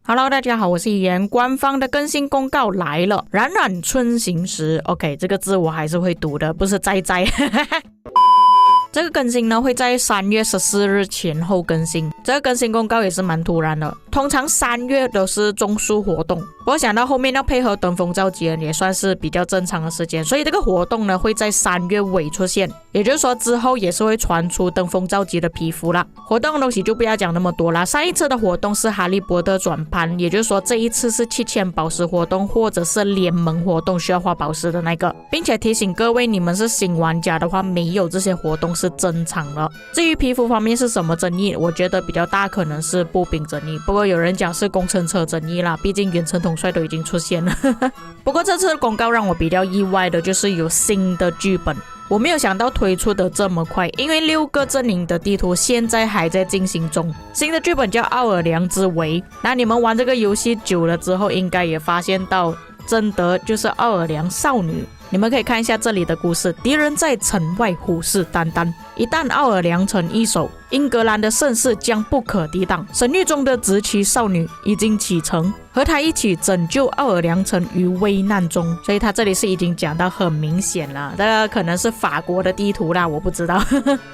Hello， 大家好，我是怡言。官方的更新公告来了，冉冉春行时。OK， 这个字我还是会读的，不是哉哉。这个更新呢会在3月14日前后更新。这个更新公告也是蛮突然的，通常3月都是种树活动，不过想到后面要配合登峰造极也算是比较正常的时间，所以这个活动呢会在3月尾出现，也就是说之后也是会传出登峰造极的皮肤啦。活动的东西就不要讲那么多啦，上一次的活动是哈利波特转盘，也就是说这一次是7000宝石活动或者是联盟活动需要花宝石的那个，并且提醒各位，你们是新玩家的话，没有这些活动是正常的。至于皮肤方面是什么争议，我觉得比较大可能是步兵争议，不过有人讲是工程车争议啦，毕竟远程统帅都已经出现了。不过这次的公告让我比较意外的就是有新的剧本，我没有想到推出的这么快，因为6个阵营的地图现在还在进行中。新的剧本叫奥尔良之围，那你们玩这个游戏久了之后应该也发现到真的就是奥尔良少女。你们可以看一下这里的故事，敌人在城外虎视眈眈，一旦奥尔良城易手，英格兰的盛世将不可抵挡。神域中的直骑少女已经启程，和他一起拯救奥尔良城于危难中。所以他这里是已经讲到很明显了，这个可能是法国的地图啦，我不知道。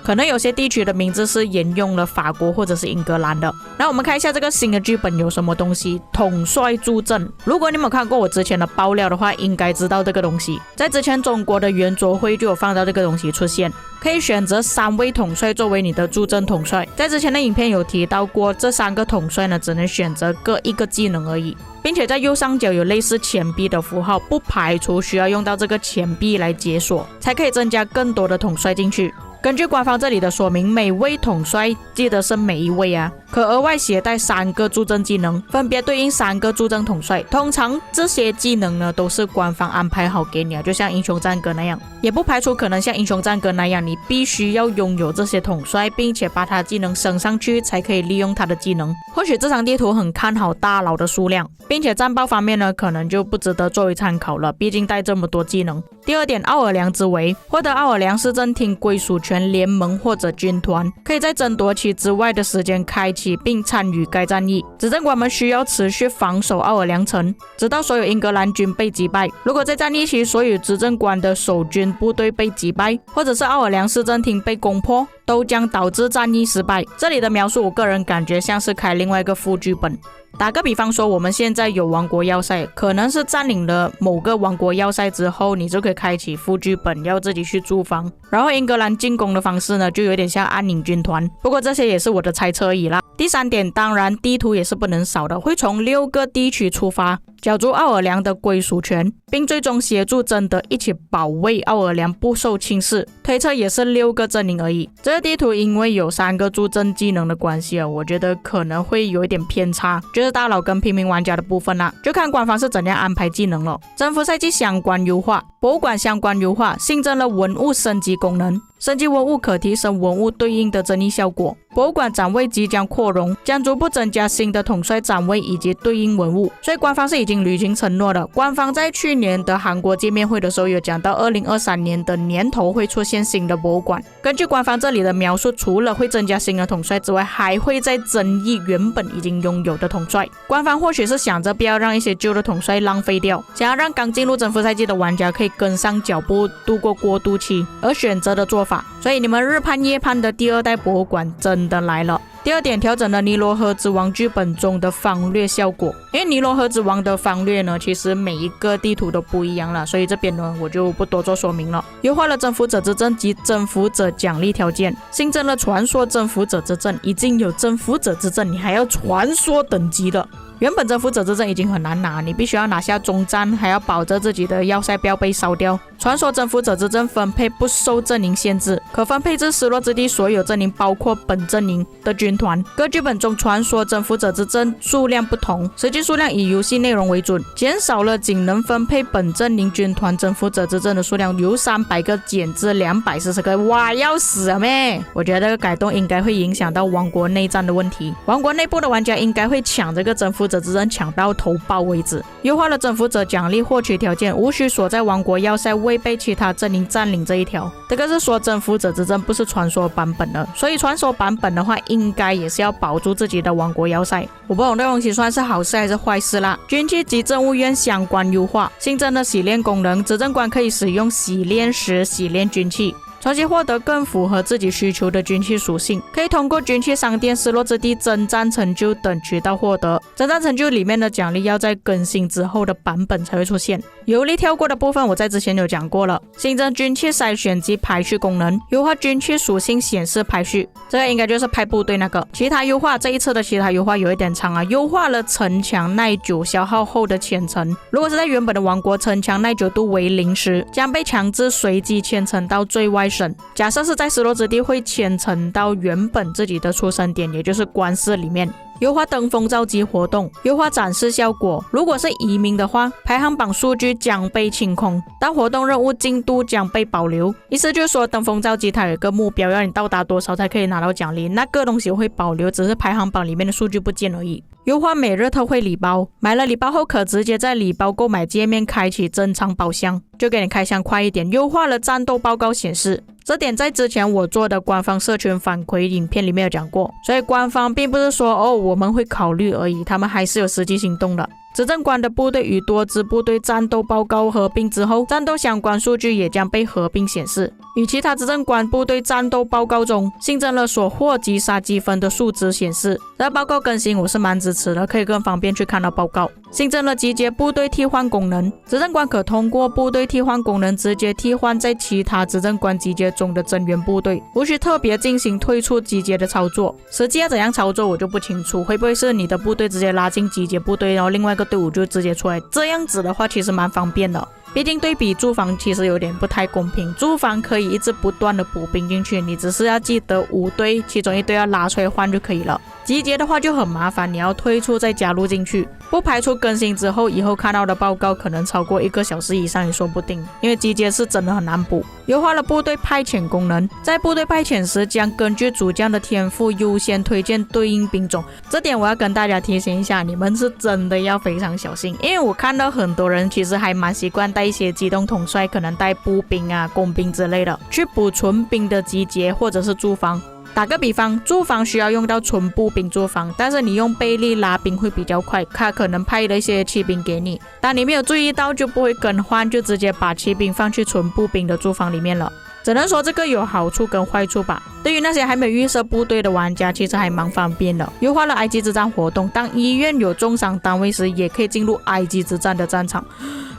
可能有些地区的名字是沿用了法国或者是英格兰的。那我们看一下这个新的剧本有什么东西。统帅助阵，如果你们有看过我之前的爆料的话，应该知道这个东西。在之前中国的圆桌会就有放到这个东西出现，可以选择3位统帅作为你的助阵统帅。在之前的影片有提到过，这3个统帅呢只能选择各一个技能而已，并且在右上角有类似钱币的符号，不排除需要用到这个钱币来解锁，才可以增加更多的统帅进去。根据官方这里的说明，每位统帅记得是每一位啊，可额外携带3个助阵技能，分别对应3个助阵统帅。通常这些技能呢都是官方安排好给你啊，就像英雄战歌那样，也不排除可能像英雄战歌那样，你必须要拥有这些统帅，并且把他技能升上去才可以利用他的技能。或许这张地图很看好大佬的数量，并且战报方面呢可能就不值得作为参考了，毕竟带这么多技能。第二点，奥尔良之围，获得奥尔良市政厅归属权联盟或者军团，可以在争夺期之外的时间开启并参与该战役。执政官们需要持续防守奥尔良城，直到所有英格兰军被击败。如果在战役期所有执政官的守军部队被击败，或者是奥尔良市政厅被攻破，都将导致战役失败。这里的描述我个人感觉像是开另外一个副剧本。打个比方说，我们现在有王国要塞，可能是占领了某个王国要塞之后，你就可以开启副剧本，要自己去驻防。然后英格兰进攻的方式呢，就有点像暗影军团，不过这些也是我的猜测而已啦。第3点，当然地图也是不能少的，会从6个地区出发，角逐奥尔良的归属权，并最终协助贞德一起保卫奥尔良不受轻视。推测也是6个阵营而已。这个地图因为有3个助阵技能的关系啊，我觉得可能会有一点偏差，就是大佬跟平民玩家的部分啦，就看官方是怎样安排技能了。征服赛季相关优化，博物馆相关优化，新增了文物升级功能。升级文物可提升文物对应的争议效果，博物馆展位即将扩容，将逐步增加新的统帅展位以及对应文物，所以官方是已经履行承诺了。官方在去年的韩国见面会的时候有讲到2023年的年头会出现新的博物馆。根据官方这里的描述，除了会增加新的统帅之外，还会再增益原本已经拥有的统帅。官方或许是想着不要让一些旧的统帅浪费掉，想要让刚进入征服赛季的玩家可以跟上脚步度过过渡期而选择的做法。所以你们日盼夜盼的第2代博物馆真的来了。第2点，调整了尼罗河之王剧本中的方略效果。因为尼罗河之王的方略呢，其实每一个地图都不一样了，所以这边呢我就不多做说明了。优化了征服者之阵及征服者奖励条件，新增了传说征服者之阵，已经有征服者之阵，你还要传说等级的。原本征服者之阵已经很难拿，你必须要拿下中战，还要保着自己的要塞不要被烧掉。传说征服者之阵分配不受阵营限制，可分配至失落之地所有阵营，包括本阵营的军团。各剧本中传说征服者之阵数量不同，实际数量以游戏内容为准，减少了仅能分配本阵营军团征服者之阵的数量，由300个减至240个。哇，要死了咩！我觉得这个改动应该会影响到王国内战的问题，王国内部的玩家应该会抢这个征服者之争抢到头孢为止。优化了征服者奖励获取条件，无需锁在王国要塞未被其他阵营占领这一条。这个是说征服者之争不是传说版本的，所以传说版本的话应该也是要保住自己的王国要塞。我不懂这东西算是好事还是坏事啦。军器及政务院相关优化，新增的洗炼功能，执政官可以使用洗炼石洗炼军器，重新获得更符合自己需求的军器属性，可以通过军器商店、失落之地、征战成就等渠道获得。征战成就里面的奖励要在更新之后的版本才会出现。游历跳过的部分我在之前有讲过了。新增军器筛选及排序功能，优化军器属性显示排序，这个应该就是派部队那个。其他优化，这一次的其他优化有一点长啊，优化了城墙耐久消耗后的虔诚，如果是在原本的王国，城墙耐久度为0时，将被强制随机虔诚到最外省。假设是在失落之地，会虔诚到原本自己的出生点，也就是官司里面。优化登峰造极活动，优化展示效果，如果是移民的话，排行榜数据将被清空，但活动任务进度将被保留。意思就是说登峰造极它有一个目标，要你到达多少才可以拿到奖励，那个东西会保留，只是排行榜里面的数据不见而已。优化每日特惠礼包，买了礼包后可直接在礼包购买界面开启珍藏宝箱，就给你开箱快一点。优化了战斗报告显示，这点在之前我做的官方社群反馈影片里面有讲过，所以官方并不是说我们会考虑而已，他们还是有实际行动的。执政官的部队与多支部队战斗报告合并之后，战斗相关数据也将被合并显示。与其他执政官部队战斗报告中新增了所获击杀积分的数值显示，这报告更新我是蛮支持的，可以更方便去看到报告。新增了集结部队替换功能，执政官可通过部队替换功能直接替换在其他执政官集结中的增援部队，无需特别进行退出集结的操作。实际要怎样操作我就不清楚，会不会是你的部队直接拉进集结部队，然后另外一个队伍就直接出来，这样子的话其实蛮方便的。毕竟对比驻防其实有点不太公平，驻防可以一直不断的补兵进去，你只是要记得5队其中1队要拉出来换就可以了。集结的话就很麻烦，你要退出再加入进去，不排除更新之后以后看到的报告可能超过1个小时以上也说不定，因为集结是真的很难补。优化了部队派遣功能，在部队派遣时将根据主将的天赋优先推荐对应兵种，这点我要跟大家提醒一下，你们是真的要非常小心，因为我看到很多人其实还蛮习惯带一些机动统帅，可能带步兵啊、工兵之类的去补纯兵的集结或者是驻防。打个比方，驻防需要用到纯步兵驻防，但是你用贝利拉兵会比较快，他可能派了一些骑兵给你，当你没有注意到就不会更换，就直接把骑兵放去纯步兵的驻防里面了。只能说这个有好处跟坏处吧。对于那些还没有预设部队的玩家，其实还蛮方便的。优化了埃及之战活动，当医院有重伤单位时，也可以进入埃及之战的战场。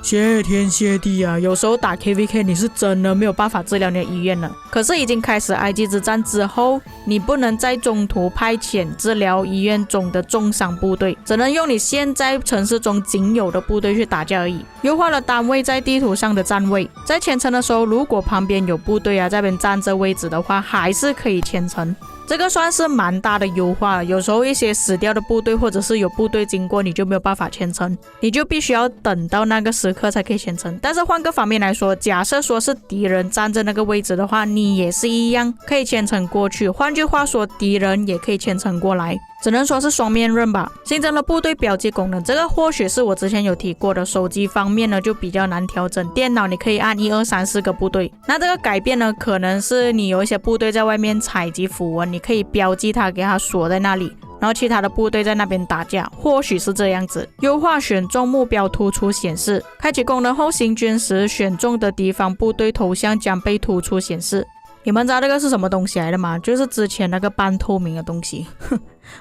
谢天谢地啊！有时候打 KVK 你是真的没有办法治疗你的医院了。可是已经开始埃及之战之后，你不能在中途派遣治疗医院中的重伤部队，只能用你现在城市中仅有的部队去打架而已。优化了单位在地图上的站位，在虔诚的时候，如果旁边有部队啊在那边站着位置的话，还是可以虔诚。这个算是蛮大的优化了，有时候一些死掉的部队或者是有部队经过，你就没有办法虔诚，你就必须要等到那个时刻才可以虔诚。但是换个方面来说，假设说是敌人站在那个位置的话，你也是一样可以虔诚过去，换句话说敌人也可以虔诚过来，只能说是双面刃吧。新增了部队标记功能，这个或许是我之前有提过的，手机方面呢就比较难调整，电脑你可以按1、2、3、4个部队。那这个改变呢，可能是你有一些部队在外面采集符文，你可以标记它，给它锁在那里，然后其他的部队在那边打架，或许是这样子。优化选中目标突出显示，开启功能后行军时选中的敌方部队头像将被突出显示。你们知道这个是什么东西来的吗？就是之前那个半透明的东西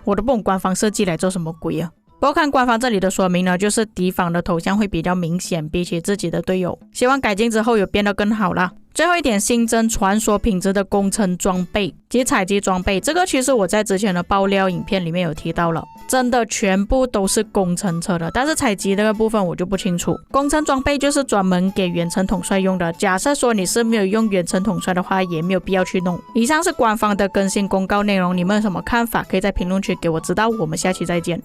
我都不懂官方设计来做什么鬼啊。不过看官方这里的说明呢，就是敌方的头像会比较明显，比起自己的队友，希望改进之后有变得更好啦。最后一点，新增传说品质的工程装备及采集装备，这个其实我在之前的爆料影片里面有提到了，真的全部都是工程车的，但是采集这个部分我就不清楚。工程装备就是专门给远程统帅用的，假设说你是没有用远程统帅的话，也没有必要去弄。以上是官方的更新公告内容，你们有什么看法可以在评论区给我知道，我们下期再见。